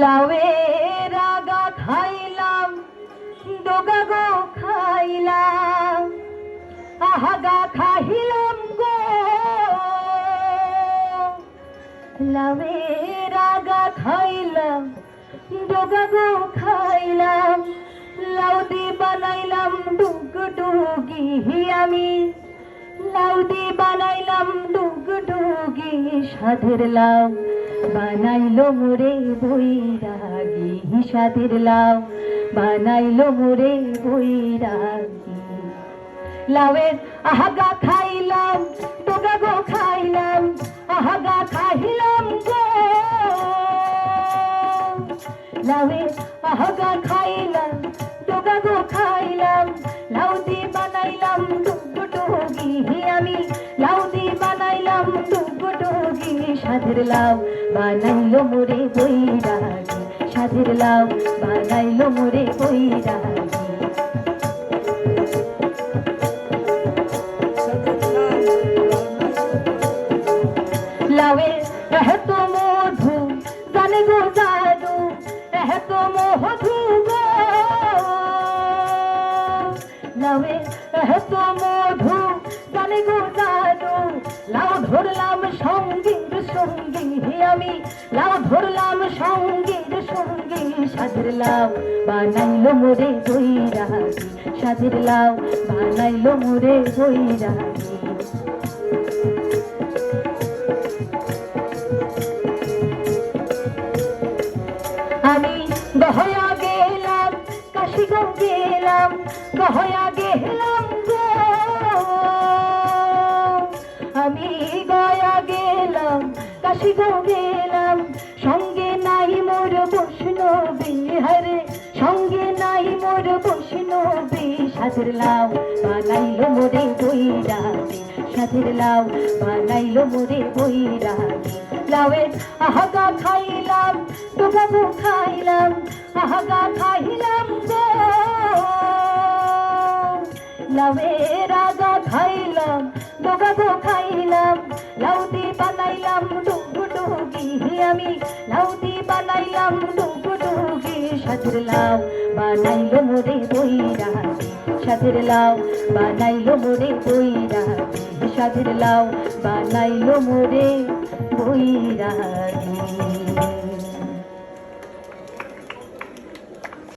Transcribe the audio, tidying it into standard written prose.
লাউয়ের আগা খাইলাম, ডোগা গো খাইলাম, আহাগা খাইলাম গো। লাউয়ের আগা খাইলাম, ডোগা গো খাইলাম, লাউ দি বানাইলাম ডুগডুগি আমি, লাউ দি বানাইলাম ডুগডুগি। সাধের লাউ বানাইলো মোরে বৈরাগী, সাধের লাউ বানাইলো মোরে বৈরাগী। লাউয়ের আহাগা খাইলাম, ডোগা গো খাইলাম, আহাগা খাইলাম গো। লাউয়ের আহাগা খাইলাম, ডোগা গো খাইলাম, লাউ দি বানাইলাম ডুগডুগি আমি, লাউ দি বানাইলাম ডুগডুগি। সাধের লাউ বানাইলো মোরে বৈরাগী, সাধের লাউ বানাইলো মোরে বৈরাগী। লাউয়ের এত মধু জানে গো জাদু, এত মধু গো। লাউয়ের এত মধু জানে গো জাদু, লাউ ধরলাম সঙ্গীর সঙ্গী আমি, লাউ ধরলাম সঙ্গীর সঙ্গী। সাধের লাউ বানাইলো মোরে বৈরাগী, সাধের লাউ বানাইলো মোরে বৈরাগী। আমি গহয়া গেলাম, কাশিগঞ্জ গেলাম, গহয়া গেলাম গো। আমি গয়া গেলাম, কাশিগঞ্জ গেলাম, সঙ্গে নাই মোর বৈষ্ণবী হরে, সঙ্গে নাই মোর বৈষ্ণবী। সাধের লাউ বানাইলো মোরে বৈরাগী, সাধের লাউ বানাইলো মোরে বৈরাগী। লাউয়ের আহাগা খাইলাম, ডোগা গো খাইলাম, আহাগা খাইলাম গো। লাউয়ের আগা খাইলাম, ডোগা গো খাইলাম, লাউ দি বানাইলাম ডুগডুগি আমি, লাউ দি বানাইলাম ডুগডুগি। সাধের লাউ বানাইলো মোরে বৈরাগী, সাধের লাউ বানাইলো মোরে বৈরাগী, সাধের লাউ বানাইলো মোরে বৈরাগী।